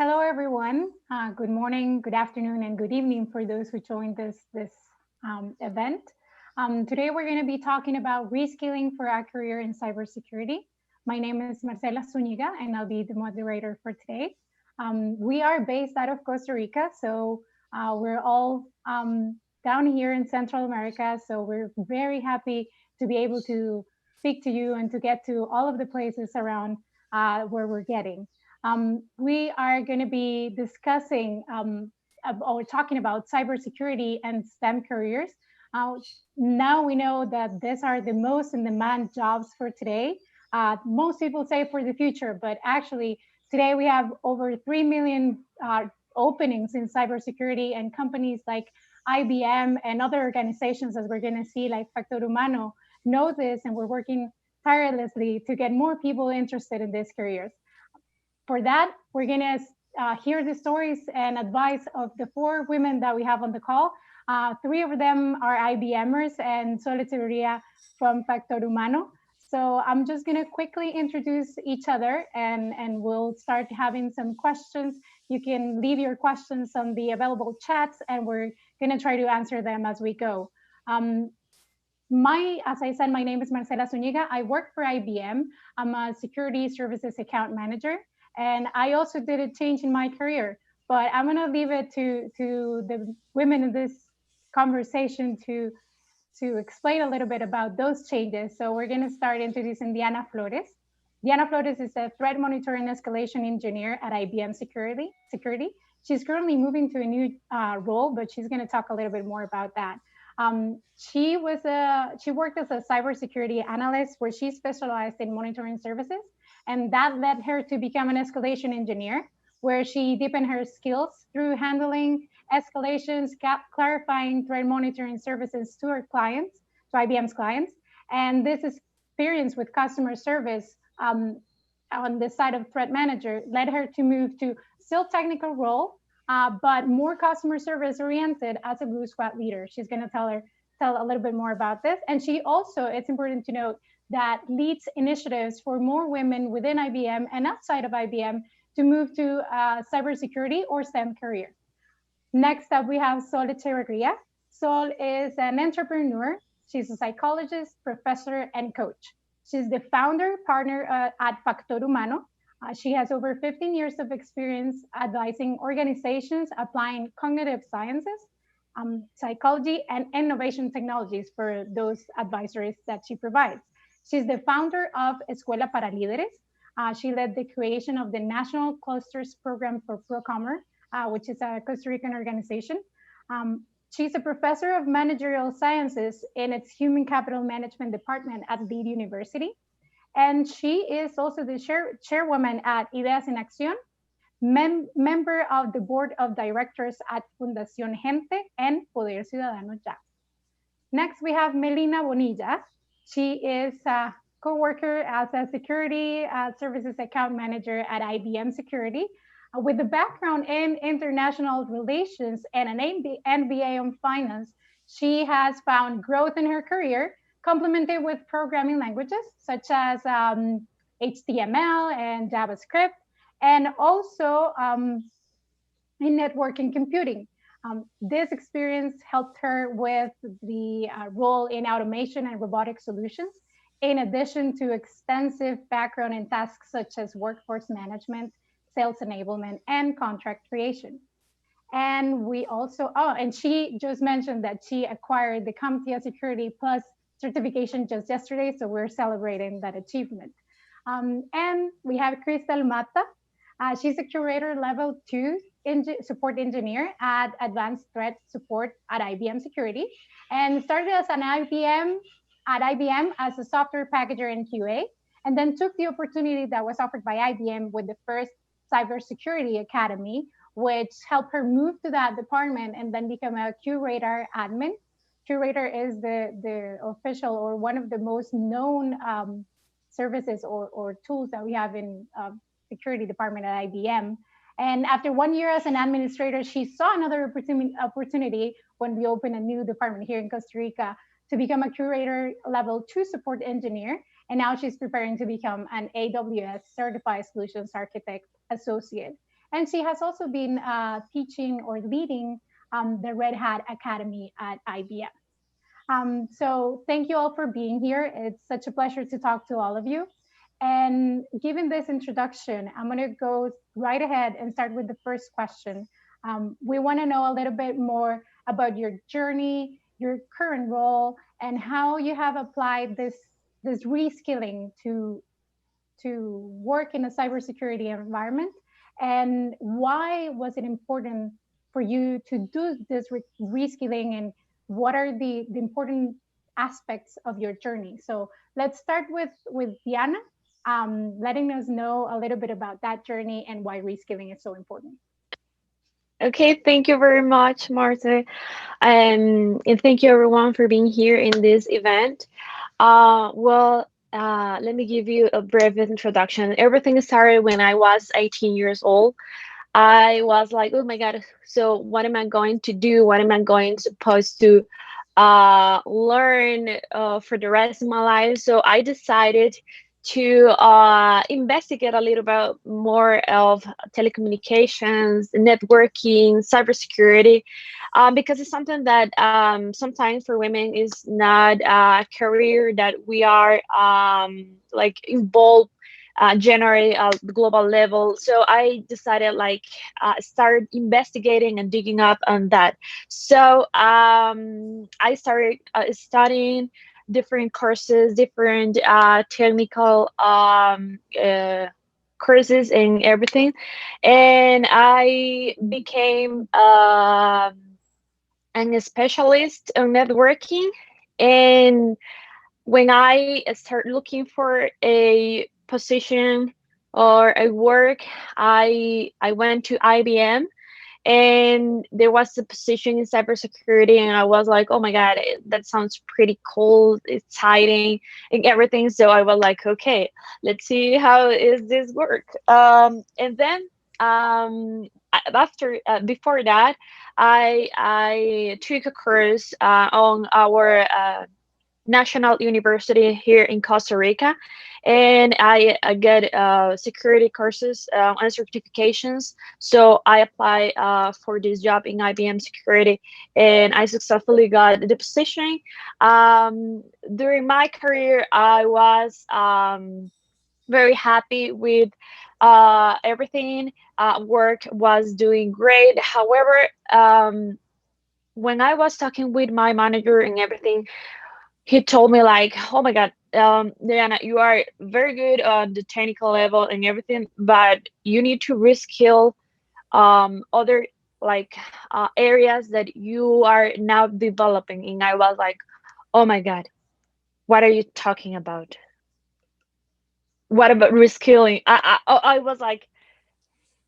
Hello, everyone. Good morning, good afternoon, and good evening for those who joined this event. Today, we're going to be talking about reskilling for a career in cybersecurity. My name is Marcela Zúñiga, and I'll be the moderator for today. We are based out of Costa Rica, so we're all down here in Central America. So we're very happy to be able to speak to you and to get to all of the places around where we're getting. We are going to be discussing or talking about cybersecurity and STEM careers. Now we know that these are the most in demand jobs for today. Most people say for the future, but actually today we have over 3 million openings in cybersecurity, and companies like IBM and other organizations, as we're going to see, like Factor Humano, know this, and we're working tirelessly to get more people interested in these careers. For that, we're going to hear the stories and advice of the 4 women that we have on the call. 3 of them are IBMers and Echeverría from Factor Humano. So I'm just going to quickly introduce each other, and we'll start having some questions. You can leave your questions on the available chats, and we're going to try to answer them as we go. As I said, my name is Marcela Zúñiga. I work for IBM. I'm a security services account manager. And I also did a change in my career, but I'm going to leave it to the women in this conversation to explain a little bit about those changes. So we're going to start introducing Diana Flores. Diana Flores is a threat monitoring escalation engineer at IBM Security. She's currently moving to a new role, but she's going to talk a little bit more about that. She worked as a cybersecurity analyst, where she specialized in monitoring services. And that led her to become an escalation engineer, where she deepened her skills through handling escalations, clarifying threat monitoring services to her clients, to IBM's clients. And this experience with customer service on the side of threat manager led her to move to still technical role, but more customer service oriented as a Blue Squad leader. She's going to tell a little bit more about this. And she also, it's important to note, that leads initiatives for more women within IBM and outside of IBM to move to cybersecurity or STEM career. Next up, we have Sol Echeverría. Sol is an entrepreneur. She's a psychologist, professor, and coach. She's the founder partner at Factor Humano. She has over 15 years of experience advising organizations applying cognitive sciences, psychology, and innovation technologies for those advisories that she provides. She's the founder of Escuela para Líderes. She led the creation of the National Clusters Program for Procomer, which is a Costa Rican organization. She's a professor of managerial sciences in its Human Capital Management Department at Lead University. And she is also the chairwoman at Ideas en Acción, member of the board of directors at Fundación Gente and Poder Ciudadano Ya. Next, we have Melina Bonilla. She is a co-worker as a security services account manager at IBM Security, with a background in international relations and an MBA on finance. She has found growth in her career, complemented with programming languages such as HTML and JavaScript, and also in networking computing. This experience helped her with the role in automation and robotic solutions, in addition to extensive background in tasks such as workforce management, sales enablement, and contract creation. And we also, and she just mentioned that she acquired the CompTIA Security Plus certification just yesterday, so we're celebrating that achievement. And we have Krystal Mata. She's a curator level 2 support engineer at Advanced Threat Support at IBM Security, and started as an IBM as a software packager in QA, and then took the opportunity that was offered by IBM with the first Cybersecurity Academy, which helped her move to that department and then become a curator admin. Curator is the official or one of the most known services or tools that we have in security department at IBM. And after 1 year as an administrator, she saw another opportunity when we opened a new department here in Costa Rica to become a curator level 2 support engineer. And now she's preparing to become an AWS certified solutions architect associate. And she has also been teaching or leading the Red Hat Academy at IBM. So thank you all for being here. It's such a pleasure to talk to all of you. And given this introduction, I'm going to go right ahead and start with the first question. We want to know a little bit more about your journey, your current role, and how you have applied this reskilling to work in a cybersecurity environment, and why was it important for you to do this reskilling, and what are the important aspects of your journey? So let's start with Diana, letting us know a little bit about that journey and why reskilling is so important. Okay, thank you very much, Marta. And thank you everyone for being here in this event. Let me give you a brief introduction. Everything started when I was 18 years old. I was like, oh my God, so what am I going to do? What am I going supposed to learn for the rest of my life? So I decided to investigate a little bit more of telecommunications, networking, cybersecurity, because it's something that sometimes for women is not a career that we are like involved generally at the global level. So I decided like start investigating and digging up on that. So I started studying different courses, different technical courses and everything, and I became a specialist on networking. And when I start looking for a position or a work, I went to IBM, and there was a position in cybersecurity, and I was like, oh my God, that sounds pretty cool, exciting, and everything. So I was like, okay, let's see how is this work. And then after before that, I took a course on our national university here in Costa Rica, and I get security courses and certifications. So I apply for this job in IBM Security, and I successfully got the position. During my career, I was very happy with everything. Work was doing great. However, when I was talking with my manager and everything, he told me like, oh my God, Diana, you are very good on the technical level and everything, but you need to reskill other like areas that you are now developing. And I was like, oh my God, what are you talking about? What about reskilling? I was like,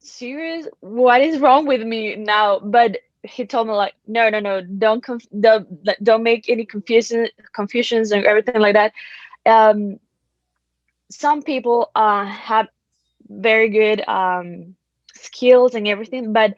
serious? What is wrong with me now? But he told me like, no, don't make any confusions and everything like that. um some people have very good skills and everything, but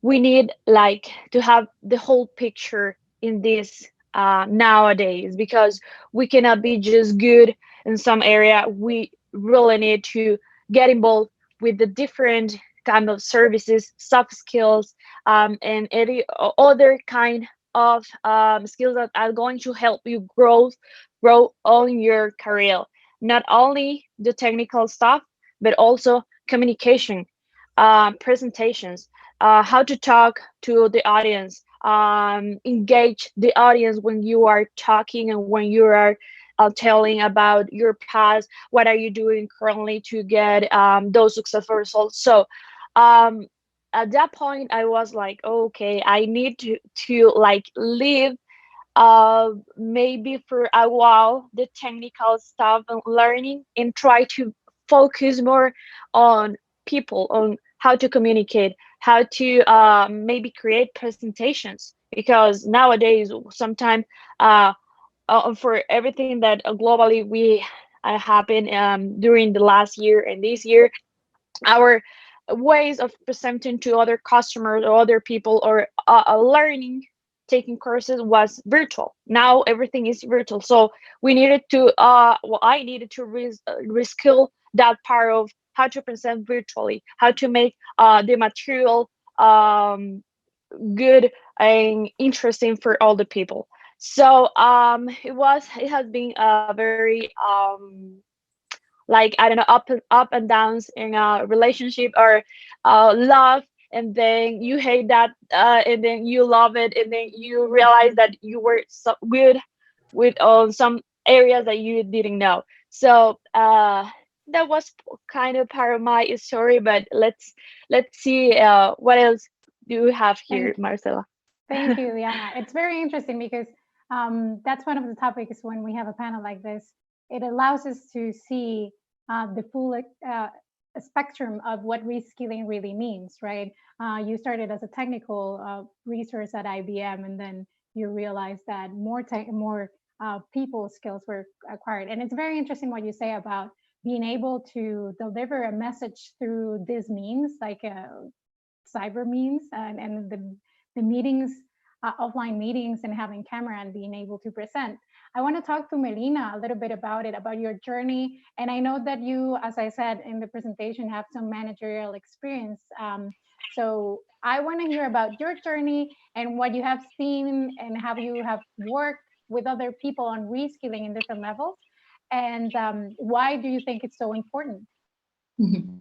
we need like to have the whole picture in this nowadays, because we cannot be just good in some area. We really need to get involved with the different kind of services, soft skills, and any other kind of skills that are going to help you grow on your career. Not only the technical stuff, but also communication, presentations, how to talk to the audience, engage the audience when you are talking and when you are telling about your past, what are you doing currently to get those successful results. So um, at that point, I was like, okay, I need to like leave maybe for a while the technical stuff and learning and try to focus more on people, on how to communicate, how to maybe create presentations, because nowadays sometimes for everything that globally we happen during the last year and this year, our ways of presenting to other customers or other people or learning, taking courses was virtual. Now everything is virtual, so we needed to well, I needed to reskill that part of how to present virtually, how to make the material um, good and interesting for all the people. So it has been a very like, I don't know, up and downs in a relationship, or love, and then you hate that, and then you love it, and then you realize that you were so good with some areas that you didn't know. So that was kind of part of my story, but let's see what else do you have here, Thank Marcela. Thank you, Liana. It's very interesting because that's one of the topics when we have a panel like this. It allows us to see the full spectrum of what reskilling really means, right? You started as a technical resource at IBM, and then you realized that more people skills were acquired. And it's very interesting what you say about being able to deliver a message through these means, like cyber means, and the meetings, offline meetings, and having camera and being able to present. I want to talk to Melina a little bit about it, about your journey. And I know that you, as I said in the presentation, have some managerial experience. So I want to hear about your journey and what you have seen and how you have worked with other people on reskilling in different levels. And why do you think it's so important? Mhm.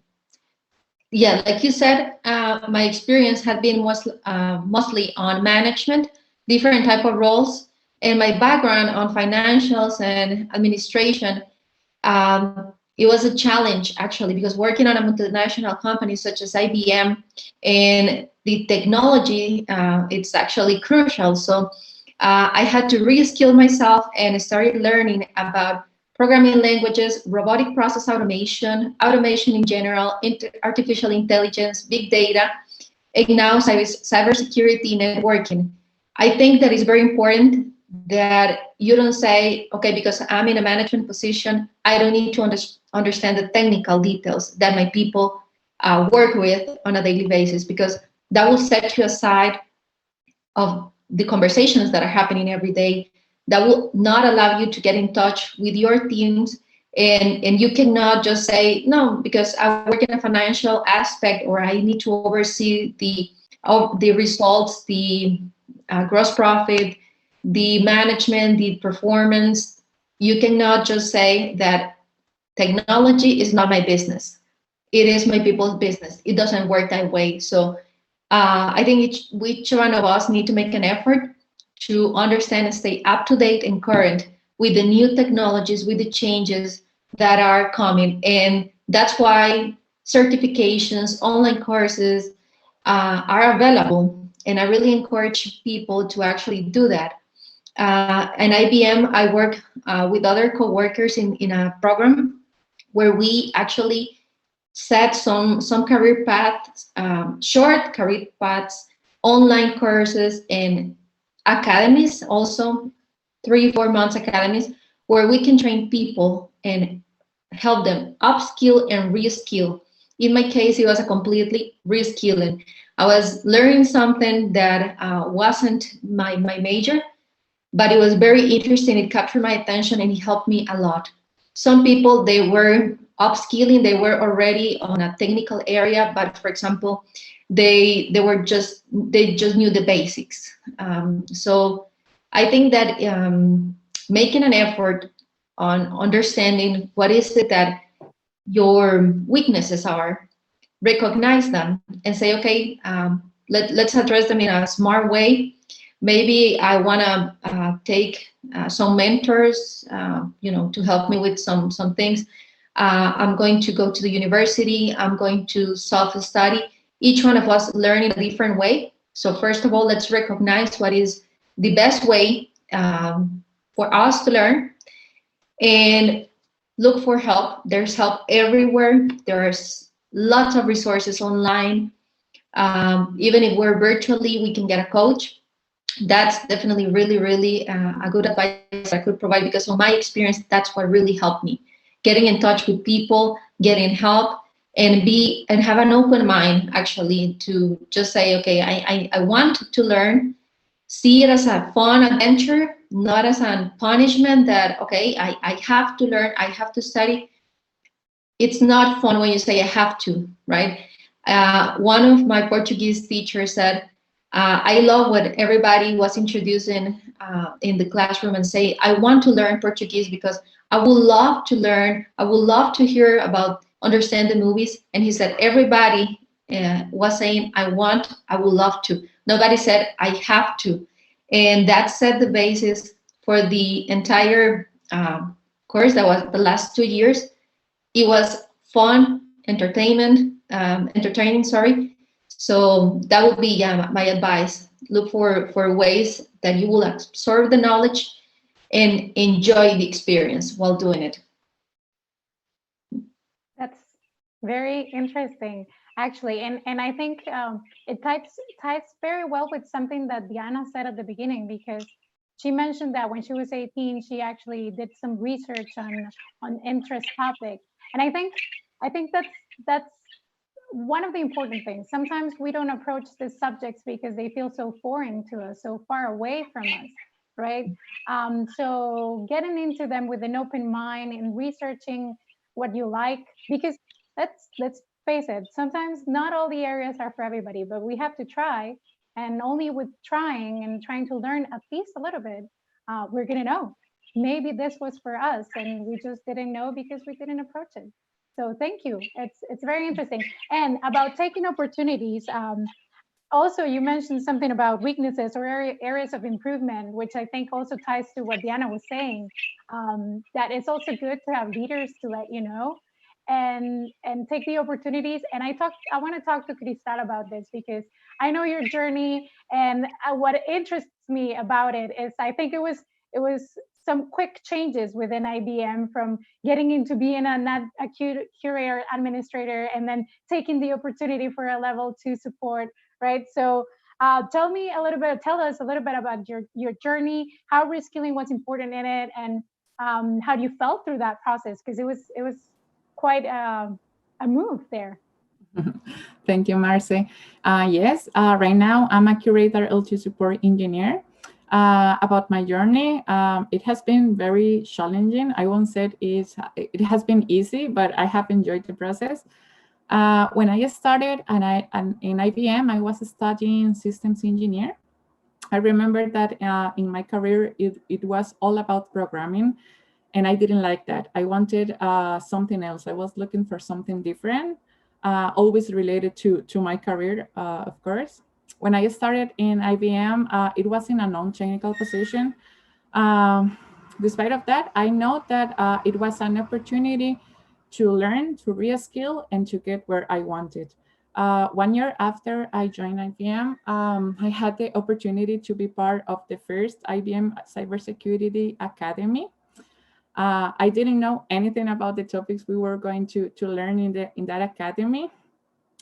Yeah, like you said, my experience had been mostly on management, different type of roles, and my background on financials and administration. It was a challenge actually because working on a multinational company such as IBM and the technology, it's actually crucial. So I had to reskill myself and started learning about programming languages, robotic process automation, automation in general, artificial intelligence, big data, and now cybersecurity networking. I think that is very important that you don't say, okay, because I'm in a management position, I don't need to understand the technical details that my people work with on a daily basis, because that will set you aside of the conversations that are happening every day, that will not allow you to get in touch with your teams. And you cannot just say no because I work in a financial aspect or I need to oversee the results, the gross profit, the management, the performance. You cannot just say that technology is not my business, it is my people's business. It doesn't work that way. So I think each one of us need to make an effort to understand and stay up to date and current with the new technologies, with the changes that are coming. And that's why certifications, online courses are available. And I really encourage people to actually do that. And IBM, I work with other coworkers in a program where we actually set some career paths, short career paths, online courses, and academies, also 3 4 months academies, where we can train people and help them upskill and reskill. In my case, it was a completely reskilling. I was learning something that wasn't my major, but it was very interesting. It captured my attention and it helped me a lot. Some people, they were upskilling, they were already on a technical area, but for example, they just knew the basics. So I think that making an effort on understanding what is it that your weaknesses are, recognize them and say, okay, let's address them in a smart way. Maybe I want to take some mentors, to help me with some things. I'm going to go to the university. I'm going to self-study. Each one of us learn in a different way. So first of all, let's recognize what is the best way for us to learn, and look for help. There's help everywhere. There's lots of resources online. Even if we're virtually, we can get a coach. That's definitely really, really a good advice I could provide, because of my experience, that's what really helped me. Getting in touch with people, getting help, and have an open mind, actually, to just say, okay, I want to learn. See it as a fun adventure, not as a punishment that, okay, I have to learn, I have to study. It's not fun when you say I have to, right? One of my Portuguese teachers said, I love what everybody was introducing in the classroom, and say, I want to learn Portuguese because I would love to learn. I would love to hear about, understand the movies. And he said, everybody was saying, I would love to. Nobody said, I have to. And that set the basis for the entire course. That was the last 2 years. It was fun, entertaining, sorry. So that would be my advice. Look for ways that you will absorb the knowledge and enjoy the experience while doing it. That's very interesting, actually, and I think it ties very well with something that Diana said at the beginning, because she mentioned that when she was 18, she actually did some research on interest topics, and I think that's one of the important things. Sometimes we don't approach these subjects because they feel so foreign to us, so far away from us, right? So getting into them with an open mind and researching what you like, because let's face it, sometimes not all the areas are for everybody, but we have to try, and only with trying and trying to learn at least a little bit, we're gonna know maybe this was for us, and we just didn't know because we didn't approach it. So thank you. It's very interesting. And about taking opportunities, also you mentioned something about weaknesses or areas of improvement, which I think also ties to what Diana was saying, that it's also good to have leaders to let you know and take the opportunities. And I want to talk to Krystal about this, because I know your journey, and what interests me about it is I think it was some quick changes within IBM, from getting into being a curator administrator, and then taking the opportunity for a level 2 support, right? So tell us a little bit about your journey, how reskilling was important in it, and how you felt through that process, because it was quite a move there. Thank you, Marce. Yes, right now I'm a curator L2 support engineer. About my journey, it has been very challenging. I won't say it has been easy, but I have enjoyed the process. When I started in IBM, I was studying systems engineer. I remember that in my career, it was all about programming, and I didn't like that. I wanted something else. I was looking for something different, always related to my career, of course. When I started in IBM, it was in a non-technical position. Despite of that, I know that it was an opportunity to learn, to reskill, and to get where I wanted. 1 year after I joined IBM, I had the opportunity to be part of the first IBM Cybersecurity Academy. I didn't know anything about the topics we were going to learn in that academy.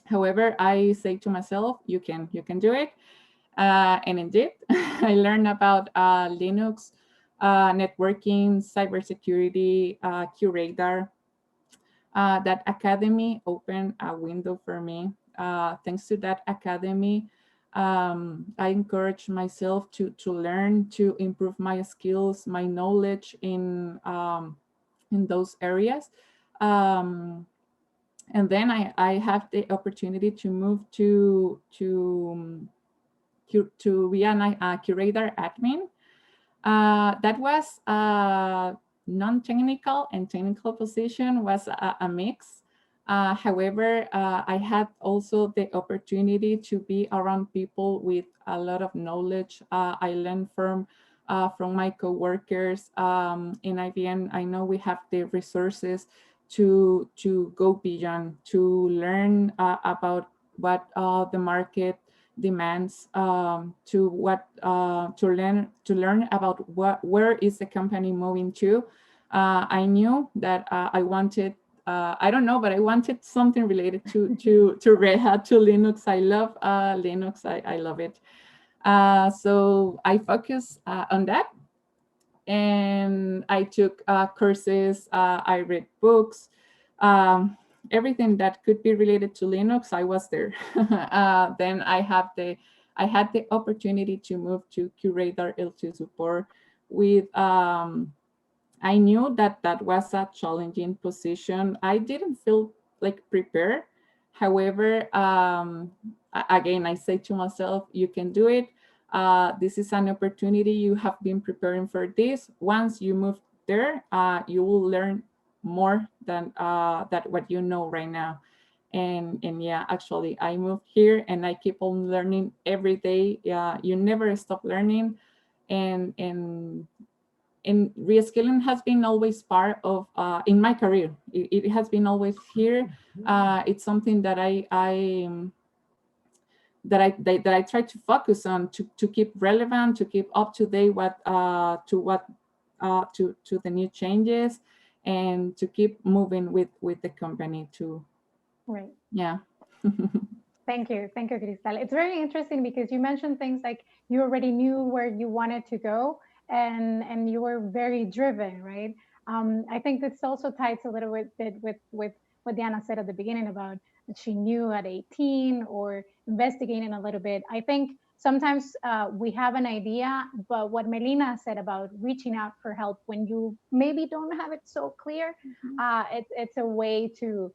However, I say to myself, you can do it. And indeed, I learned about Linux, networking, cybersecurity, curator. That academy opened a window for me. Thanks to that academy, I encourage myself to learn, to improve my skills, my knowledge in those areas. And then I have the opportunity to move to be a curator admin. That was a non-technical and technical position, was a mix. However, I had also the opportunity to be around people with a lot of knowledge. I learned from my coworkers in IBM. I know we have the resources to go beyond, to learn about what the market demands, to learn about where is the company moving to. I knew that I wanted, I don't know, but I wanted something related to Red Hat, to Linux. I love Linux. I love it. So I focused on that, and I took courses. I read books. Everything that could be related to Linux, I was there. Then I had the opportunity to move to curator L2 support with. I knew that that was a challenging position. I didn't feel like prepared. However, again, I say to myself, you can do it. This is an opportunity. You have been preparing for this. Once you move there, you will learn more than that what you know right now. And yeah, actually, I moved here and I keep on learning every day. You never stop learning, and reskilling has been always part of in my career. It has been always here. It's something that I try to focus on, to keep relevant, to keep up to date to the new changes, and to keep moving with the company too. Right. Yeah. Thank you, Krystal. It's very interesting because you mentioned things like you already knew where you wanted to go, and you were very driven, right? I think this also ties a little bit with what Diana said at the beginning about that she knew at 18, or investigating a little bit. I think sometimes we have an idea, but what Melina said about reaching out for help when you maybe don't have it so clear, it's a way to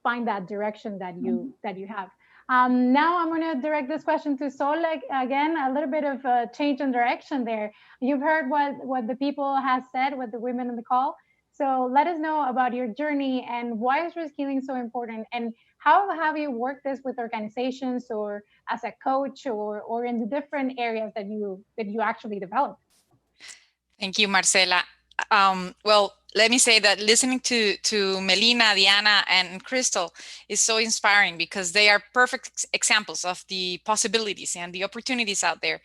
find that direction that you have. Now I'm going to direct this question to Sol. Again, a little bit of a change in direction there. You've heard what the people have said, what the women in the call. So let us know about your journey, and why is reskilling so important, and how have you worked this with organizations, or as a coach, or in the different areas that you actually developed. Thank you, Marcela. Well, let me say that listening to Melina, Diana, and Krystal is so inspiring, because they are perfect examples of the possibilities and the opportunities out there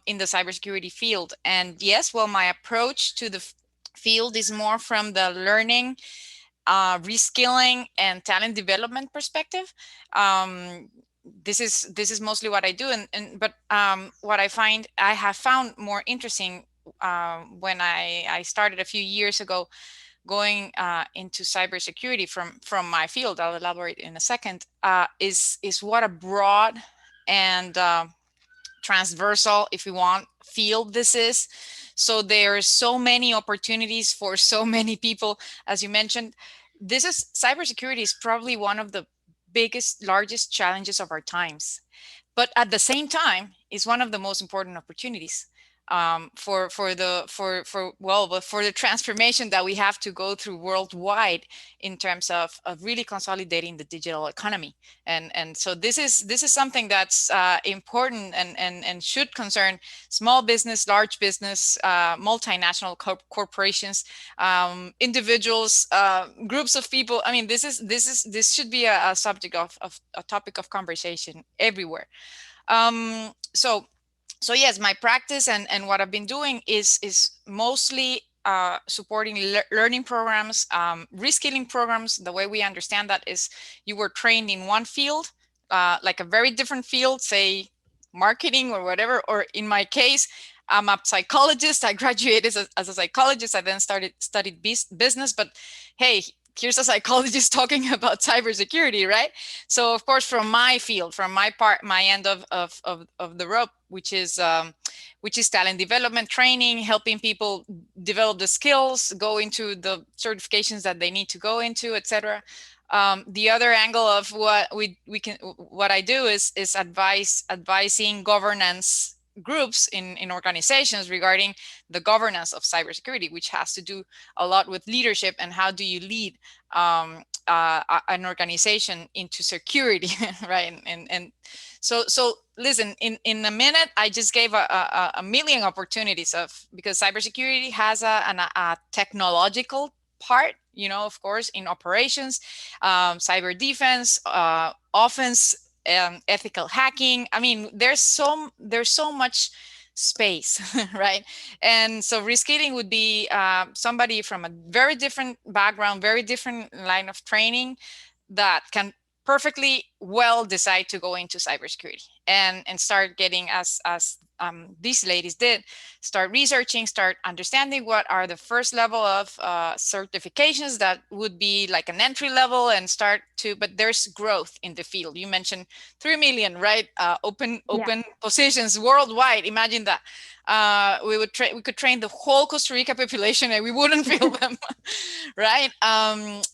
in the cybersecurity field. And yes, well, my approach to the field is more from the learning, reskilling, and talent development perspective. This is mostly what I do, but what I have found more interesting when I started a few years ago going into cybersecurity from my field, I'll elaborate in a second, is what a broad and transversal, if you want, field this is. So there are so many opportunities for so many people. As you mentioned, cybersecurity is probably one of the largest challenges of our times, but at the same time is one of the most important opportunities for the transformation that we have to go through worldwide in terms of really consolidating the digital economy. And so this is something that's important and should concern small business, large business, multinational corporations, individuals, groups of people. I mean, this should be a subject of a topic of conversation everywhere. So yes, my practice and what I've been doing is mostly supporting learning programs, reskilling programs. The way we understand that is you were trained in one field, like a very different field, say marketing or whatever, or in my case, I'm a psychologist. I graduated as a psychologist. I then studied business, but hey, here's a psychologist talking about cybersecurity, right? So of course, from my field, from my end of the rope, which is talent development, training, helping people develop the skills, go into the certifications that they need to go into, etc. The other angle of what I do is advising governance groups in organizations regarding the governance of cybersecurity, which has to do a lot with leadership and how do you lead an organization into security, right? And so listen, in a minute, I just gave a million opportunities because cybersecurity has a technological part, of course, in operations, cyber defense, offense, ethical hacking. I mean, there's so much space, right? And so reskilling would be somebody from a very different background, very different line of training that can perfectly well decide to go into cybersecurity and start getting, as these ladies did, start researching, start understanding what are the first level of certifications that would be like an entry level, and start to, but there's growth in the field. You mentioned 3 million, right? Open positions worldwide. Imagine that. We could train the whole Costa Rica population and we wouldn't feel them, right?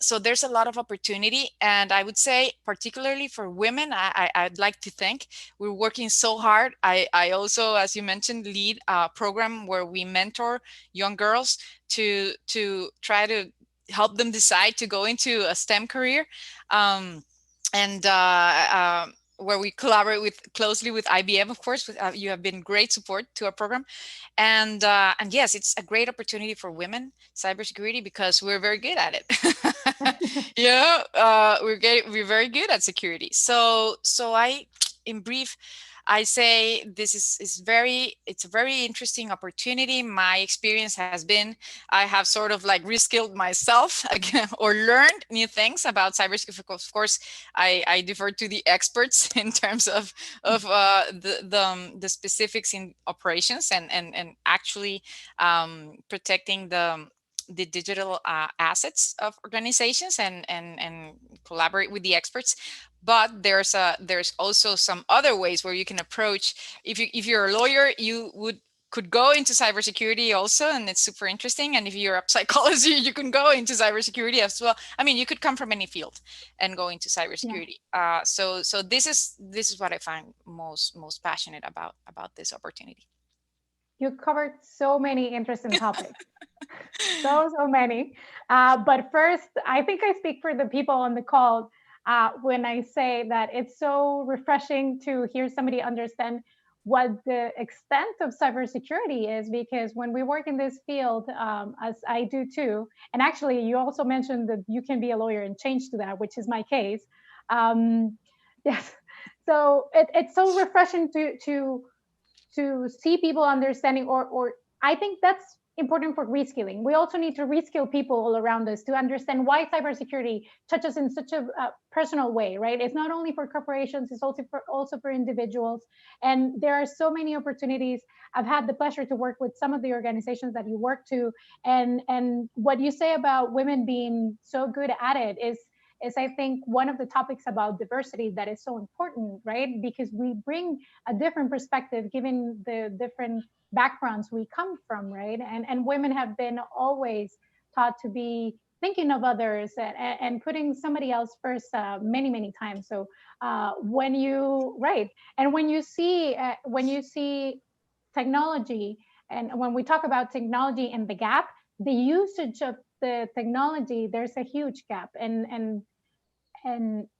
So there's a lot of opportunity, and I would say particularly for women, I'd like to think we're working so hard. I also, as you mentioned, lead a program where we mentor young girls to try to help them decide to go into a STEM career. And where we collaborate closely with IBM, of course. You have been great support to our program, and yes, it's a great opportunity for women cybersecurity because we're very good at it. We're very good at security. So in brief, I say this is it's a very interesting opportunity. My experience has been, I have sort of like reskilled myself again, or learned new things about cybersecurity. Of course, I defer to the experts in terms of the specifics in operations and actually protecting the digital assets of organizations and collaborate with the experts. But there's also some other ways where you can approach. If you're a lawyer, you could go into cybersecurity also, and it's super interesting. And if you're a psychologist, you can go into cybersecurity as well. I mean, you could come from any field and go into cybersecurity. So this is what I find most passionate about this opportunity. You covered so many interesting topics. So many. But first, I think I speak for the people on the call when I say that it's so refreshing to hear somebody understand what the extent of cybersecurity is, because when we work in this field, as I do too, and actually you also mentioned that you can be a lawyer and change to that, which is my case. Yes. So it's so refreshing to see people understanding, or I think that's important for reskilling. We also need to reskill people all around us to understand why cybersecurity touches in such a personal way, right? It's not only for corporations, it's also for individuals. And there are so many opportunities. I've had the pleasure to work with some of the organizations that you work to, and what you say about women being so good at it is I think one of the topics about diversity that is so important, right? Because we bring a different perspective given the different backgrounds we come from, right? And women have been always taught to be thinking of others and putting somebody else first many times. So when you right, and when you see technology, and when we talk about technology and the gap, the usage of the technology, there's a huge gap, and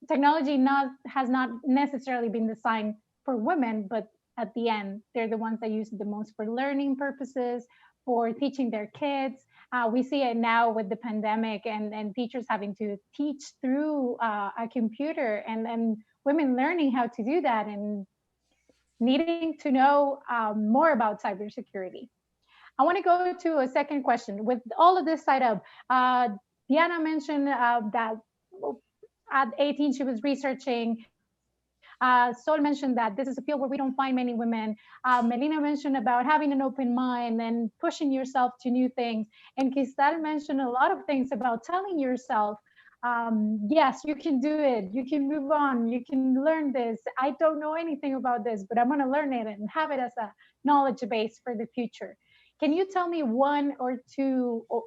technology has not necessarily been designed for women, but at the end, they're the ones that use it the most for learning purposes, for teaching their kids. We see it now with the pandemic and teachers having to teach through a computer, and women learning how to do that and needing to know more about cybersecurity. I want to go to a second question. With all of this side up, Diana mentioned that at 18 she was researching. Sol mentioned that this is a field where we don't find many women. Melina mentioned about having an open mind and pushing yourself to new things. And Krystal mentioned a lot of things about telling yourself, yes, you can do it. You can move on. You can learn this. I don't know anything about this, but I'm going to learn it and have it as a knowledge base for the future. Can you tell me one or two, or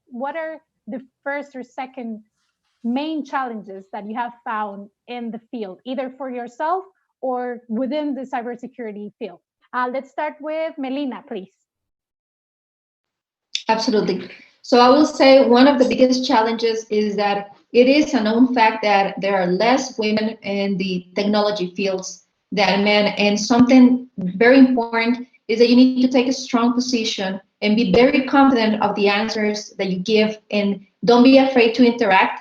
what are the first or second main challenges that you have found in the field, either for yourself or within the cybersecurity field? Let's start with Melina, please. Absolutely. So I will say one of the biggest challenges is that it is a known fact that there are less women in the technology fields than men. And something very important is that you need to take a strong position and be very confident of the answers that you give, and don't be afraid to interact,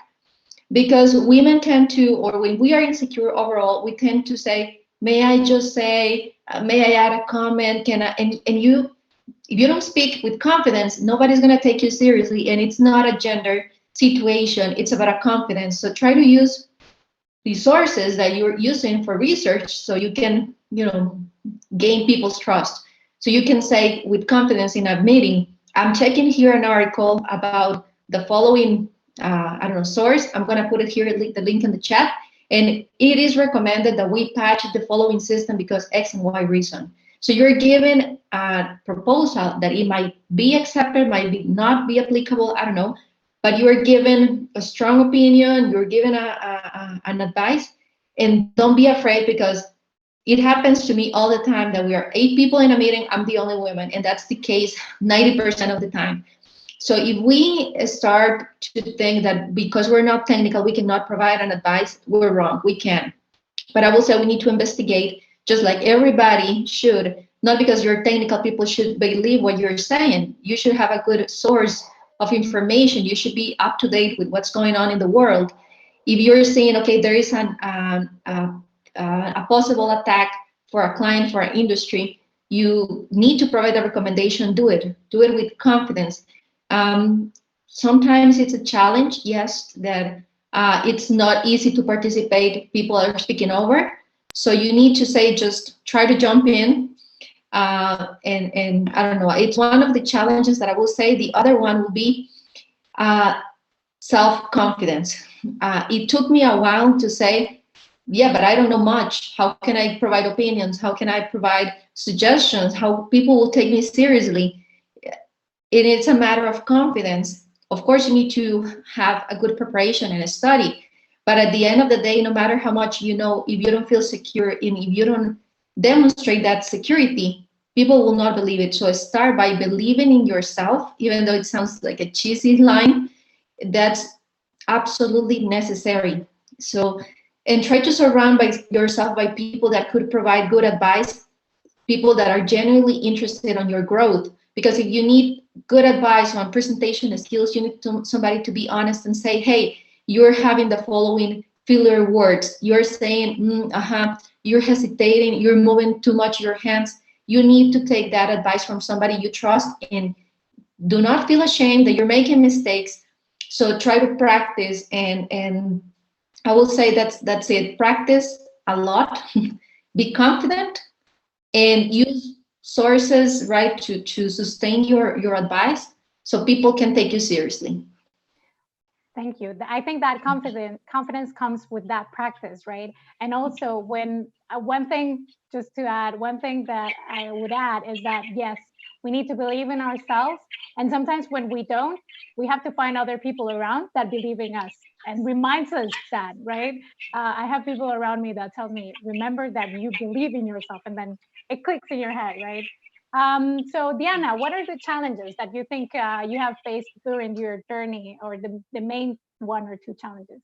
because women tend to, or when we are insecure overall, we tend to say, may I just say, may I add a comment? Can I? And you, if you don't speak with confidence, nobody's going to take you seriously. And it's not a gender situation, it's about a confidence. So try to use the sources that you're using for research so you can, gain people's trust. So you can say with confidence in a meeting, I'm checking here an article about the following, I don't know, source. I'm going to put it here, the link in the chat. And it is recommended that we patch the following system because X and Y reason. So you're given a proposal that it might be accepted, not be applicable, I don't know, but you are given a strong opinion, you're given an advice, and don't be afraid, because it happens to me all the time that we are 8 people in a meeting, I'm the only woman, and that's the case 90% of the time. So if we start to think that because we're not technical, we cannot provide an advice, we're wrong, we can. But I will say we need to investigate just like everybody should, not because you're technical people should believe what you're saying. You should have a good source of information. You should be up to date with what's going on in the world. If you're saying, okay, there is a possible attack for a client, for an industry, you need to provide a recommendation, do it with confidence. Sometimes it's a challenge, yes, that it's not easy to participate. People are speaking over. So you need to say, just try to jump in. And I don't know, it's one of the challenges that I will say. The other one will be self-confidence. It took me a while to say, yeah, but I don't know much. How can I provide opinions? How can I provide suggestions? How people will take me seriously? It's a matter of confidence. Of course, you need to have a good preparation and a study. But at the end of the day, no matter how much you know, if you don't feel secure and if you don't demonstrate that security, people will not believe it. So start by believing in yourself, even though it sounds like a cheesy line. That's absolutely necessary. So, and try to surround yourself by people that could provide good advice, people that are genuinely interested on your growth. Because if you need good advice on presentation skills, you need somebody to be honest and say, hey, you're having the following filler words. You're saying, you're hesitating, you're moving too much your hands. You need to take that advice from somebody you trust, and do not feel ashamed that you're making mistakes. So try to practice, and I will say that's it. Practice a lot, be confident, and use sources, right, to sustain your advice so people can take you seriously. Thank you. I think that confidence comes with that practice, right? And also, when one thing, just to add, one thing that I would add is that, yes, we need to believe in ourselves. And sometimes when we don't, we have to find other people around that believe in us and reminds us that, right? I have people around me that tell me, remember that you believe in yourself, and then it clicks in your head, right? So Diana, what are the challenges that you think you have faced during your journey, or the main 1 or 2 challenges?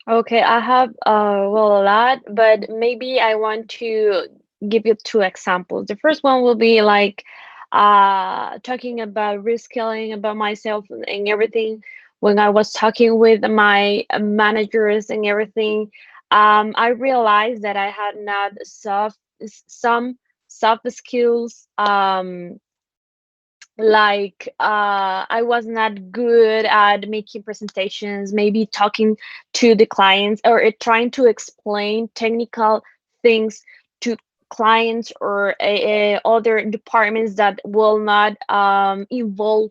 Okay, I have well, a lot, but maybe I want to give you 2 examples. The first one will be like talking about reskilling, about myself and everything. When I was talking with my managers and everything, I realized that I had not some soft skills, like I was not good at making presentations, maybe talking to the clients, or trying to explain technical things to clients or other departments that will not involve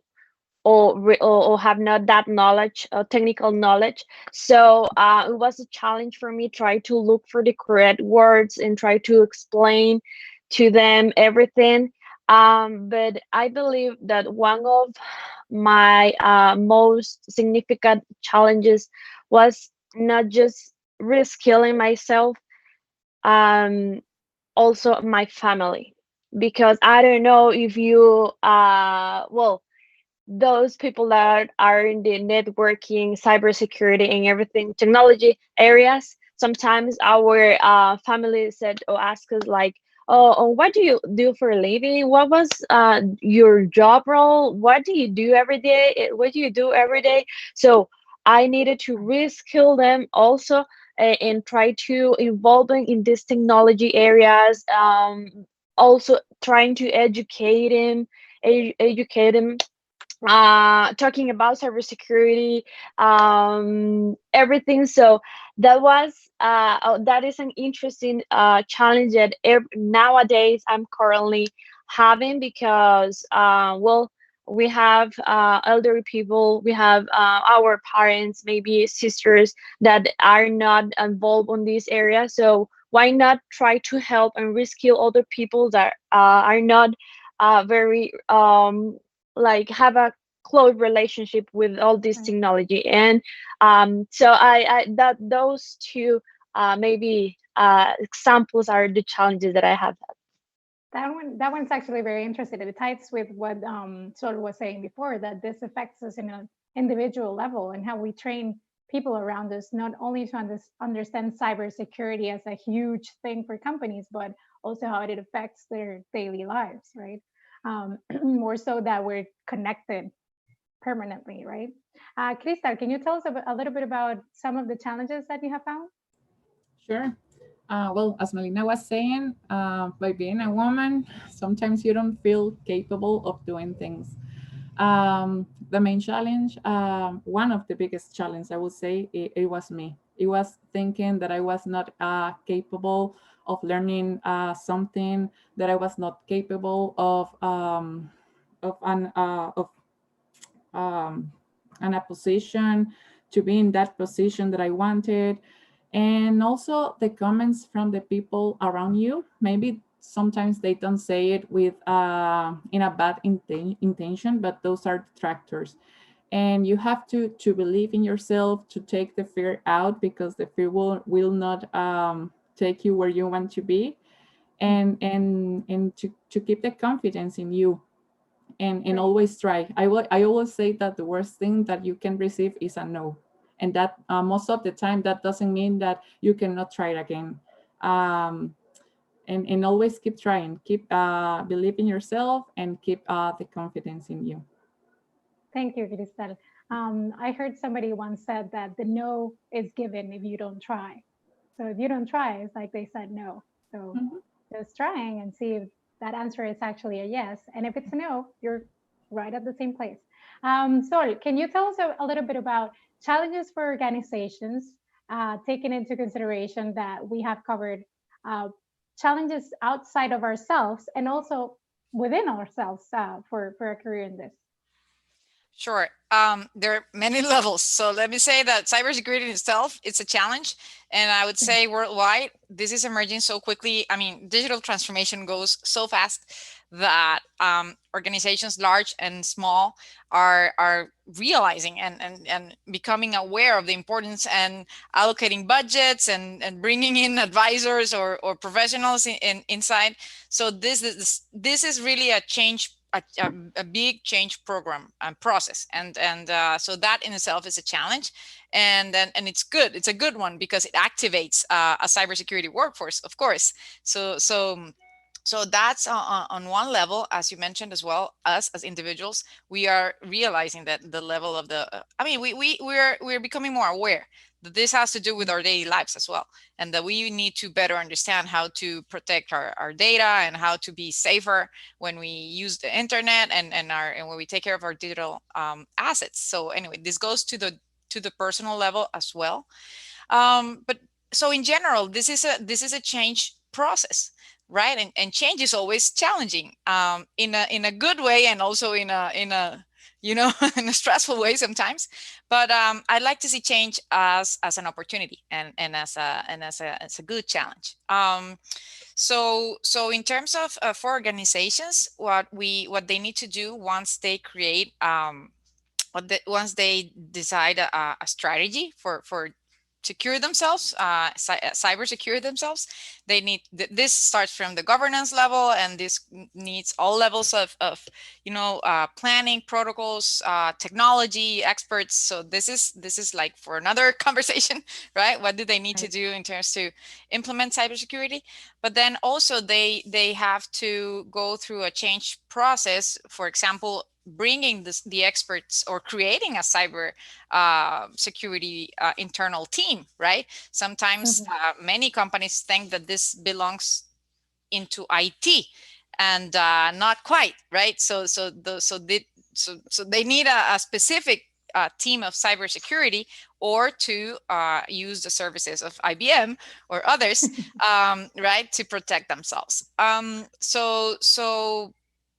or have not that knowledge, technical knowledge. So it was a challenge for me, try to look for the correct words and try to explain to them everything. But I believe that one of my most significant challenges was not just reskilling myself, um, also my family, because I don't know if you well, those people that are in the networking, cybersecurity, and everything technology areas, sometimes our family said or ask us like, oh, what do you do for a living? What was your job role? What do you do every day? What do you do every day? So I needed to reskill them also, and try to involve them in these technology areas. Also trying to educate them, talking about cybersecurity, everything. So that was that is an interesting challenge that nowadays I'm currently having, because well, we have elderly people, we have our parents, maybe sisters that are not involved in this area. So why not try to help and reskill other people that are not very like have a close relationship with all this Right. technology. And so I that those two maybe examples are the challenges that I have. That one's actually very interesting. It ties with what Sol was saying before, that this affects us in an individual level and how we train people around us, not only to understand cybersecurity as a huge thing for companies, but also how it affects their daily lives, right? More so that we're connected permanently, right? Krystal, can you tell us a little bit about some of the challenges that you have found? Sure. Well, as Melina was saying, by being a woman, sometimes you don't feel capable of doing things. The main challenge, one of the biggest challenges, I would say, it was me. It was thinking that I was not capable of learning something, that I was not capable of um, in a position, to be in that position that I wanted. And also the comments from the people around you. Maybe sometimes they don't say it with in a bad intention, but those are detractors. And you have to believe in yourself, to take the fear out, because the fear will not take you where you want to be, and to keep the confidence in you, and Right. always try. I always say that the worst thing that you can receive is a no, and that most of the time that doesn't mean that you cannot try it again. um, and always keep trying, keep believe in yourself, and keep the confidence in you. Thank you, Krystal. I heard somebody once said that the no is given if you don't try. So if you don't try, it's like they said no. So Mhm. just trying and see if that answer is actually a yes. And if it's a no, you're right at the same place. Sol, can you tell us a little bit about challenges for organizations, taking into consideration that we have covered uh, challenges outside of ourselves and also within ourselves for a career in this? Sure. There are many levels. So let me say that cybersecurity in itself, it's a challenge. And I would say worldwide, this is emerging so quickly. I mean, digital transformation goes so fast that organizations large and small are realizing and becoming aware of the importance and allocating budgets and bringing in advisors or professionals inside. So this is really a change, a big change program and process, and so that in itself is a challenge, and it's good. It's a good one because it activates a cybersecurity workforce, of course. So that's on one level, as you mentioned as well. Us as individuals, we are realizing that the level of the I mean, we're becoming more aware that this has to do with our daily lives as well, and that we need to better understand how to protect our data and how to be safer when we use the internet and when we take care of our digital assets. So anyway, this goes to the personal level as well. But so in general, this is a change process, right? And change is always challenging, in a good way, and also in a you know in a stressful way sometimes. But I'd like to see change as an opportunity, and as a good challenge. So in terms of for organizations, what they need to do once they create once they decide a strategy for secure themselves, cyber secure themselves, they need this starts from the governance level, and this needs all levels of planning, protocols, technology experts. So this is like for another conversation, right? What do they need to do in terms to implement cybersecurity? But then also they have to go through a change process. For example, bringing the experts or creating a cyber security internal team, right? Sometimes many companies think that this belongs into IT, and not quite, right? So they need a specific team of cybersecurity, or to use the services of IBM or others, right, to protect themselves.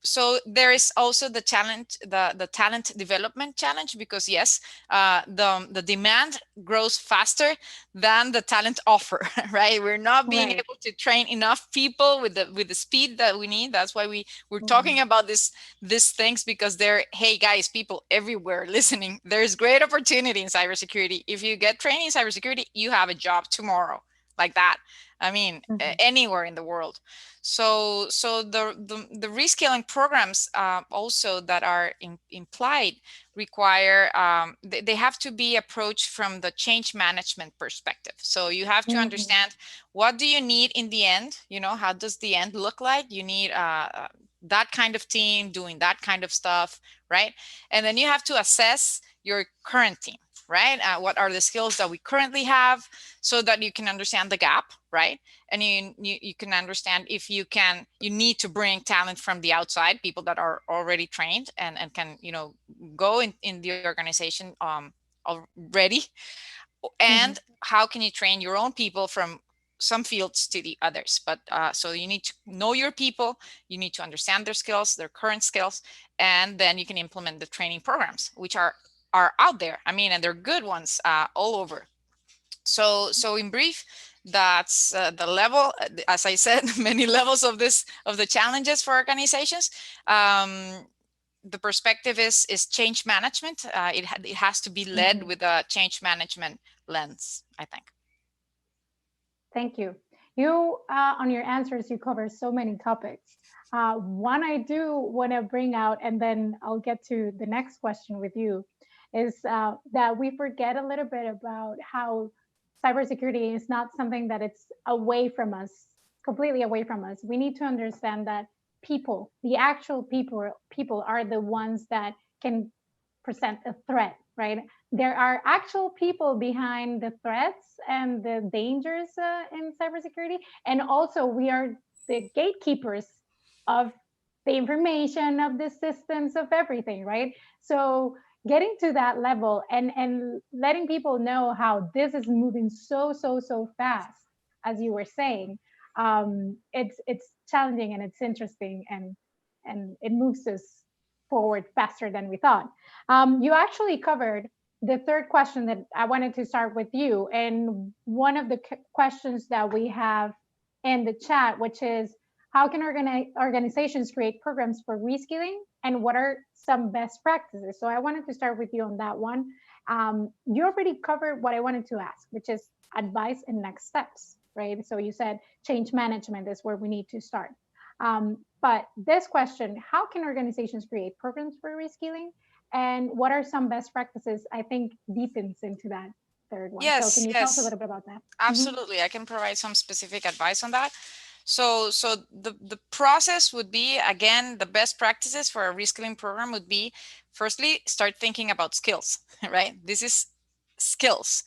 So there is also the challenge, the talent development challenge, because yes, the demand grows faster than the talent offer, right? We're not being able to train enough people with the speed that we need. That's why we're talking about these things, because hey guys, people everywhere listening, there's great opportunity in cybersecurity. If you get training in cybersecurity, you have a job tomorrow, like that. I mean, anywhere in the world. So the reskilling programs also that are implied require, they have to be approached from the change management perspective. So you have to understand, what do you need in the end? How does the end look like? You need that kind of team doing that kind of stuff, right? And then you have to assess your current team, right? What are the skills that we currently have, so that you can understand the gap, right? And you can understand if you need to bring talent from the outside, people that are already trained and can go in the organization already. And how can you train your own people from some fields to the others? But so you need to know your people, you need to understand their skills, their current skills, and then you can implement the training programs, which are out there. I mean, and they're good ones all over. So in brief, that's the level, as I said, many levels of the challenges for organizations. The perspective is change management. It has to be led with a change management lens, I think. Thank you. You, on your answers, you cover so many topics. One I do want to bring out, and then I'll get to the next question with you, is that we forget a little bit about how cybersecurity is not something that it's away from us, completely away from us. We need to understand that people, the actual people are the ones that can present a threat, right? There are actual people behind the threats and the dangers in cybersecurity. And also, we are the gatekeepers of the information, of the systems, of everything, right? So getting to that level and letting people know how this is moving so fast, as you were saying, it's challenging and it's interesting, and it moves us forward faster than we thought. You actually covered the third question that I wanted to start with you, and one of the questions that we have in the chat, which is, how can organizations create programs for reskilling, and what are some best practices? So I wanted to start with you on that one. You already covered what I wanted to ask, which is advice and next steps, right? So you said change management is where we need to start. But this question, how can organizations create programs for reskilling? And what are some best practices? I think deepens into that third one. Yes, so can you tell us a little bit about that? Absolutely. I can provide some specific advice on that. So the process would be, again, the best practices for a reskilling program would be, firstly, start thinking about skills, right? This is skills.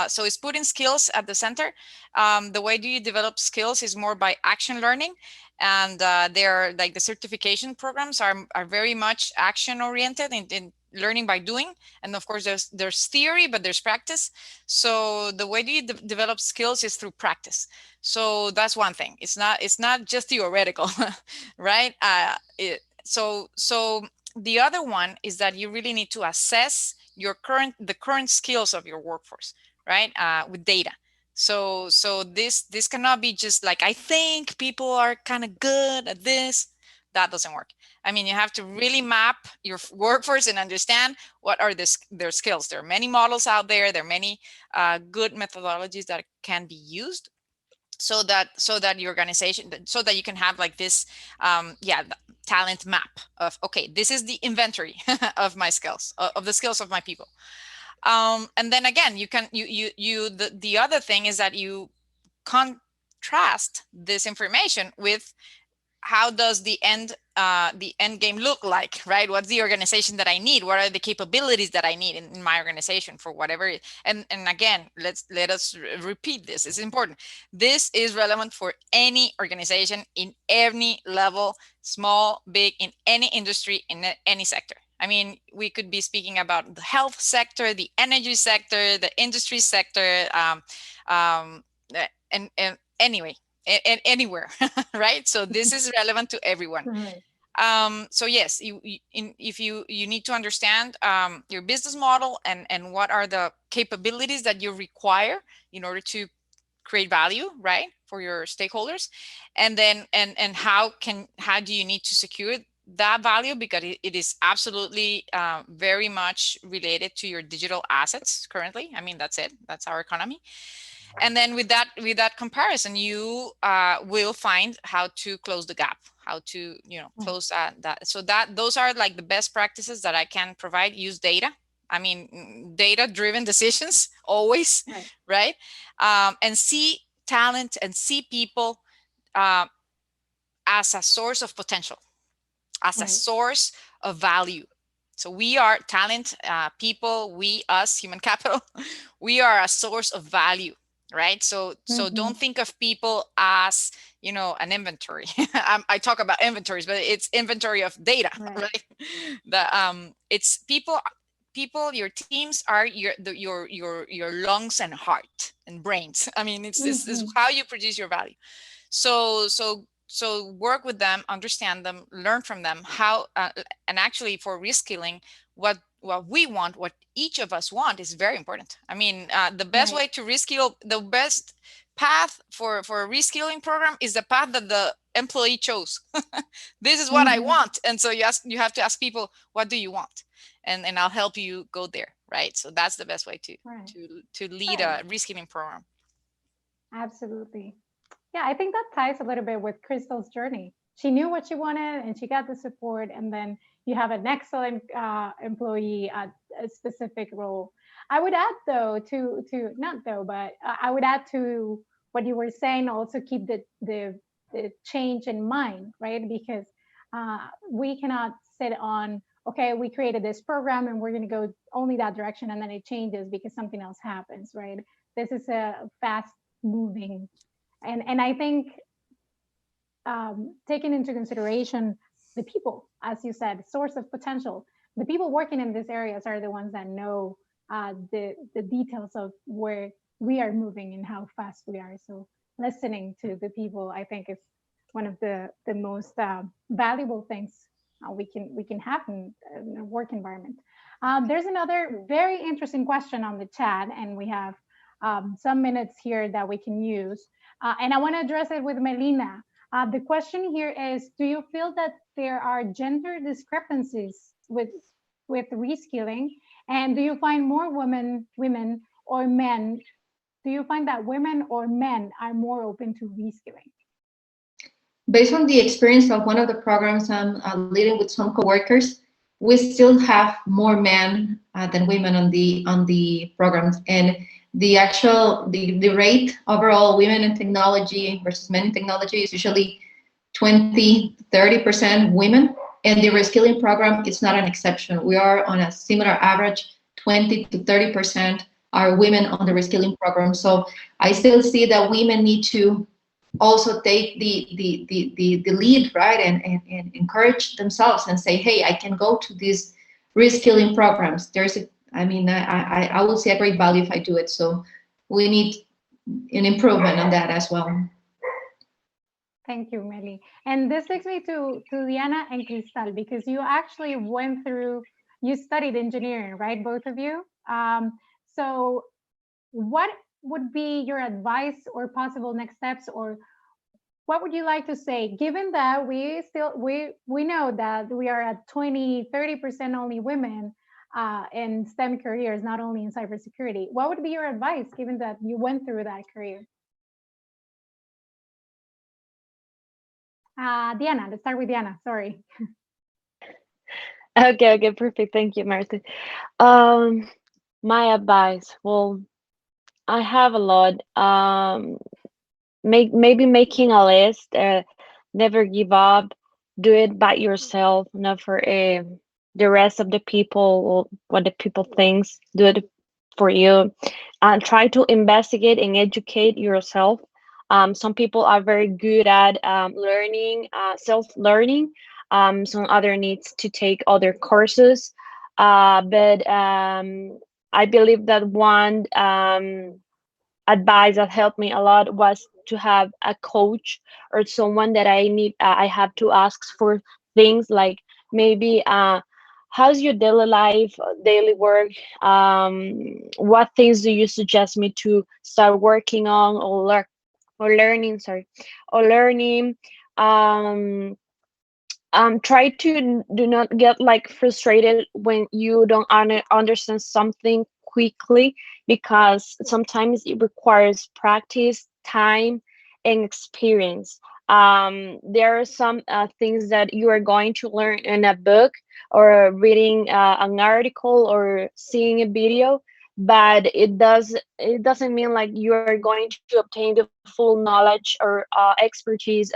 So it's putting skills at the center. The way do you develop skills is more by action learning. And they're like the certification programs are very much action oriented in learning by doing. And of course, there's theory, but there's practice. So the way do you develop skills is through practice. So that's one thing. It's not just theoretical, right? So the other one is that you really need to assess the current skills of your workforce, right? With data. So this cannot be just like, I think people are kind of good at this, that doesn't work. I mean, you have to really map your workforce and understand what are their skills. There are many models out there. There are many good methodologies that can be used so that your organization, so that you can have like this talent map of, okay, this is the inventory of my skills, of the skills of my people. And then again, the other thing is that you contrast this information with how does the end game look like, right? What's the organization that I need? What are the capabilities that I need in my organization for whatever? And again, let us repeat this. It's important. This is relevant for any organization in any level, small, big, in any industry, in any sector. I mean, we could be speaking about the health sector, the energy sector, the industry sector, and anyway, anywhere, right? So this is relevant to everyone. Right. So yes, if you need to understand your business model and what are the capabilities that you require in order to create value, right, for your stakeholders, and then and how do you need to secure that value, because it is absolutely very much related to your digital assets currently. I mean, that's it. That's our economy. And then with that comparison, you will find how to close the gap, how to close that. So those are like the best practices that I can provide. Use data. I mean, data-driven decisions always, right? And see talent and see people as a source of potential, as a source of value. So we are talent people, us, human capital, we are a source of value, right? So don't think of people as, an inventory. I talk about inventories, but it's inventory of data, right? It's people, your teams are your lungs and heart and brains. I mean, it's how you produce your value. So work with them, understand them, learn from them, how and actually for reskilling, what we want, what each of us want is very important. I mean, the best way to reskill, the best path for a reskilling program is the path that the employee chose. This is what I want. And so you have to ask people, what do you want? And I'll help you go there, right? So that's the best way to lead a reskilling program. Absolutely. Yeah, I think that ties a little bit with Krystal's journey. She knew what she wanted and she got the support, and then you have an excellent employee at a specific role. I would add though I would add to what you were saying, also keep the change in mind, right? Because we cannot sit on, okay, we created this program and we're going to go only that direction, and then it changes because something else happens, right? This is a fast moving, and I think taking into consideration the people, as you said, source of potential, the people working in these areas are the ones that know the details of where we are moving and how fast we are. So listening to the people, I think, is one of the most valuable things we can have in a work environment. There's another very interesting question on the chat, and we have some minutes here that we can use. And I want to address it with Melina. The question here is, do you feel that there are gender discrepancies with reskilling? And do you find more women or men? Do you find that women or men are more open to reskilling? Based on the experience of one of the programs I'm leading with some coworkers, we still have more men than women on the programs, and the rate overall women in technology versus men in technology is usually 20-30% women, and the reskilling program is not an exception. We are on a similar average, 20-30% are women on the reskilling program. So I still see that women need to also take the lead, right, and encourage themselves and say, hey, I can go to these reskilling programs. I will see a great value if I do it. So we need an improvement on that as well. Thank you, Meli. And this takes me to Diana and Krystal, because you actually you studied engineering, right, both of you? So what would be your advice or possible next steps, or what would you like to say, given that we know that we are at 20-30% only women in STEM careers, not only in cybersecurity? What would be your advice, given that you went through that career? Diana, let's start with Diana. Sorry. Okay, perfect. Thank you, Martha. My advice. Well, I have a lot. Maybe making a list. Never give up. Do it by yourself, not for the rest of the people or what the people thinks. Do it for you, and try to investigate and educate yourself. Some people are very good at learning, self-learning. Some other needs to take other courses, but I believe that one advice that helped me a lot was to have a coach or someone that I have to ask for things like maybe how's your daily life, daily work, what things do you suggest me to start working on or learning, sorry, or learning. um Try to do not get like frustrated when you don't understand something quickly, because sometimes it requires practice, time, and experience. There are some things that you are going to learn in a book or reading an article or seeing a video, but it doesn't mean like you are going to obtain the full knowledge or expertise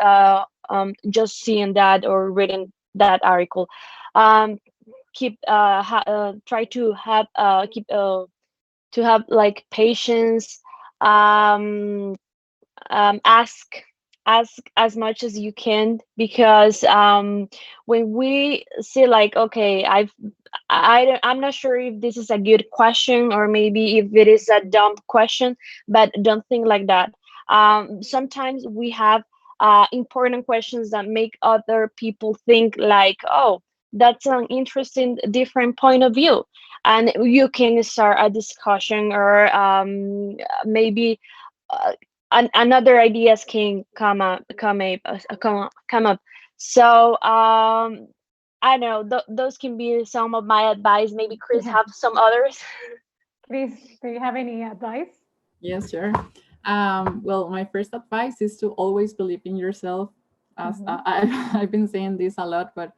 just seeing that or reading that article. um Keep try to have keep to have like patience. um Ask as much as you can, because when we see like, okay, I'm not sure if this is a good question or maybe if it is a dumb question, but don't think like that. Sometimes we have important questions that make other people think like, oh, that's an interesting different point of view, and you can start a discussion, or maybe uh, another ideas can come up. So I know those can be some of my advice. Maybe Chris Yeah. have some others. Chris, do you have any advice? Yes, sure. Well, my first advice is to always believe in yourself. As I've been saying this a lot, but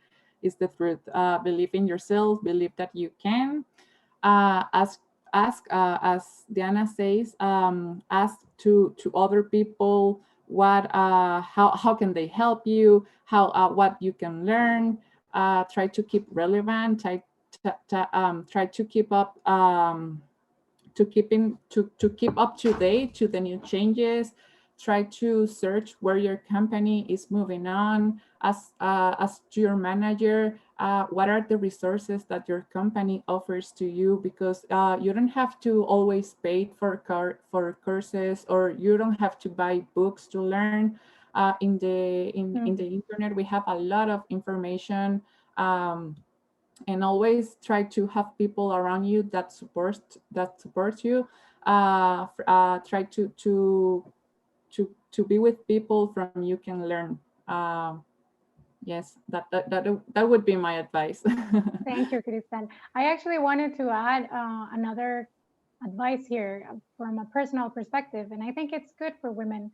it's the truth. Believe in yourself. Believe that you can. Ask, as Diana says, ask to other people what how can they help you, how what you can learn. Try to keep relevant. Try to keep up. To keep up to date to the new changes. Try to search where your company is moving on. As to your manager, what are the resources that your company offers to you, because you don't have to always pay for courses, or you don't have to buy books to learn. In the internet we have a lot of information. And always try to have people around you that support you. Try to be with people from you can learn. Yes, that would be my advice. Thank you, Kristen. I actually wanted to add another advice here from a personal perspective, and I think it's good for women.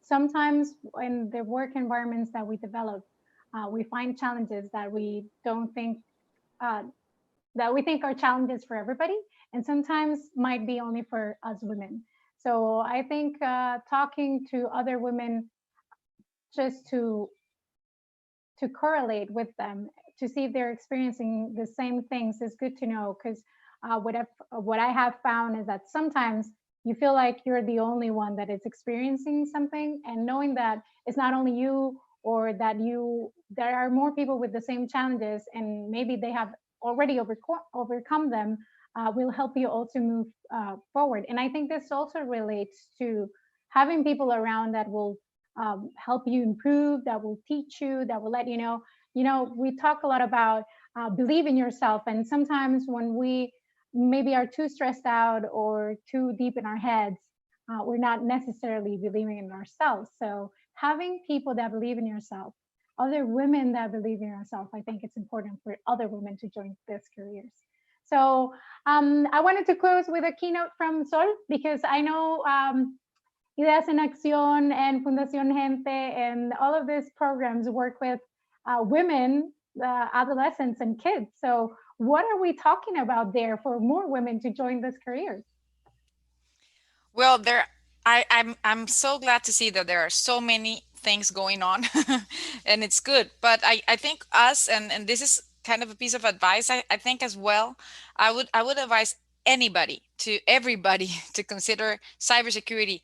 Sometimes in the work environments that we develop, we find challenges that we don't think uh, that we think are challenges for everybody, and sometimes might be only for us women. So I think talking to other women just to correlate with them to see if they're experiencing the same things is good to know, because what I have found is that sometimes you feel like you're the only one that is experiencing something, and knowing that it's not only you, or that there are more people with the same challenges and maybe they have already overcome them, will help you also move forward. And I think this also relates to having people around that will help you improve, that will teach you, that will let you know. We talk a lot about believe in yourself, and sometimes when we maybe are too stressed out or too deep in our heads, we're not necessarily believing in ourselves. So having people that believe in yourself, other women that believe in yourself, I think it's important for other women to join these careers. So I wanted to close with a keynote from Sol, because I know Ideas en Acción and Fundación Gente and all of these programs work with women, adolescents, and kids. So what are we talking about there for more women to join this career? Well, I'm so glad to see that there are so many things going on, and it's good. But I think us, and this is kind of a piece of advice, I think as well, I would advise anybody to everybody to consider cybersecurity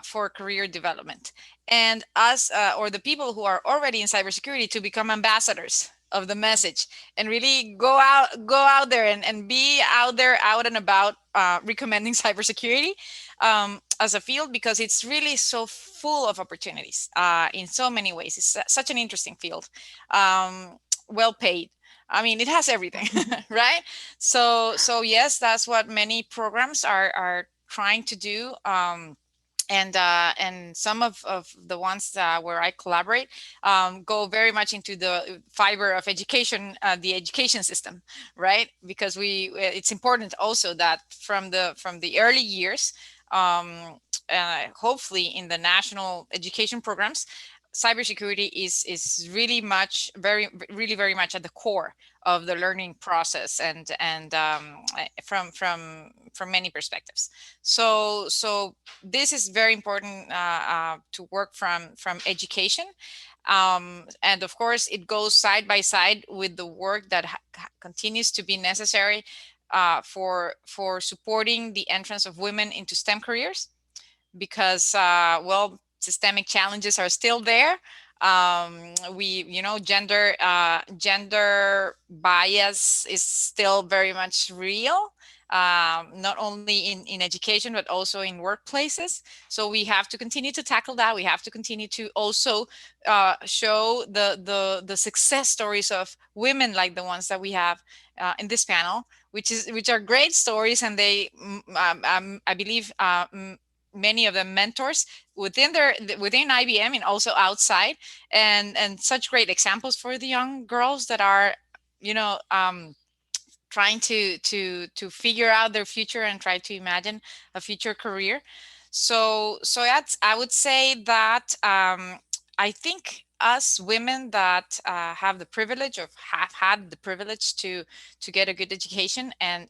for career development, and us or the people who are already in cybersecurity to become ambassadors of the message, and really go out there and be out there, out and about, recommending cybersecurity as a field, because it's really so full of opportunities in so many ways. It's such an interesting field, well paid. I mean, it has everything, right? So yes, that's what many programs are trying to do. And some of the ones where I collaborate go very much into the fiber of education, the education system, right? Because it's important also that from the early years, hopefully in the national education programs, cybersecurity is really much, really very much at the core of the learning process, and from many perspectives. So this is very important to work from education, and of course it goes side by side with the work that continues to be necessary for supporting the entrance of women into STEM careers, because well, systemic challenges are still there. Gender bias is still very much real, not only in education but also in workplaces. So we have to continue to tackle that. We have to continue to also show the success stories of women like the ones that we have in this panel, which are great stories, and they I believe many of them mentors within IBM and also outside, and such great examples for the young girls that are, trying to figure out their future and try to imagine a future career. So that's, I would say that I think us women that have the privilege, of have had the privilege to get a good education and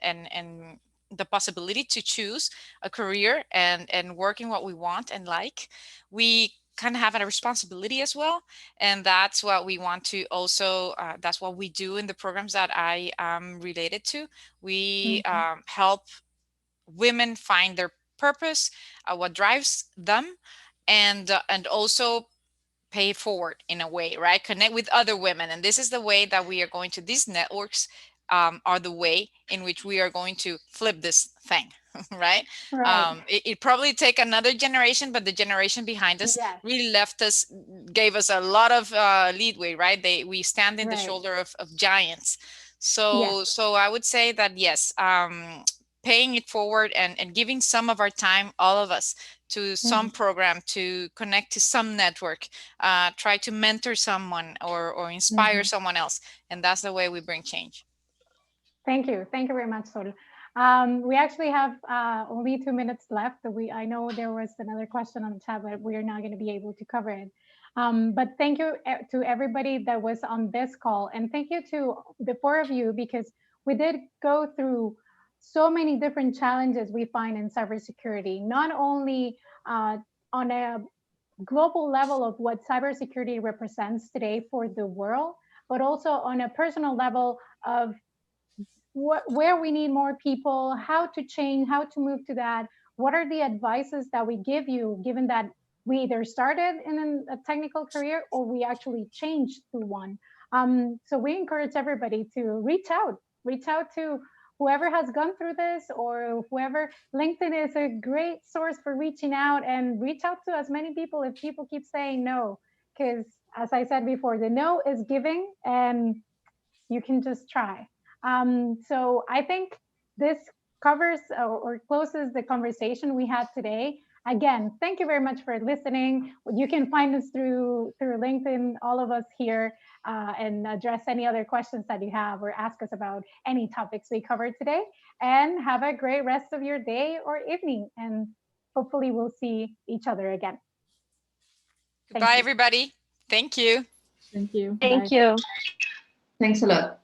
the possibility to choose a career and work in what we want and like, we kind of have a responsibility as well. And that's what we want to also, that's what we do in the programs that I am related to. We help women find their purpose, what drives them, and also pay forward in a way, right? Connect with other women. And this is the way that we are going to, these networks are the way in which we are going to flip this thing, right? Right. It probably take another generation, but the generation behind us Yes. really gave us a lot of leadway, right? We stand in the Right. shoulder of giants. Yes. So I would say that yes, paying it forward and giving some of our time, all of us, to some program, to connect to some network, try to mentor someone or inspire someone else. And that's the way we bring change. Thank you. Thank you very much, Sol. We actually have only 2 minutes left. I know there was another question on the chat, but we are not going to be able to cover it. But thank you to everybody that was on this call. And thank you to the four of you, because we did go through so many different challenges we find in cybersecurity, not only on a global level of what cybersecurity represents today for the world, but also on a personal level of where we need more people, how to change, how to move to that. What are the advices that we give you, given that we either started in a technical career or we actually changed to one? So we encourage everybody to reach out to whoever has gone through this, or whoever. LinkedIn is a great source for reaching out, and reach out to as many people if people keep saying no. Because as I said before, the no is giving, and you can just try. So I think this covers or closes the conversation we had today. Again, thank you very much for listening. You can find us through LinkedIn, all of us here, and address any other questions that you have or ask us about any topics we covered today. And have a great rest of your day or evening. And hopefully we'll see each other again. Goodbye, everybody. Thank you. Thank you. Thank Bye. you. Thanks a lot.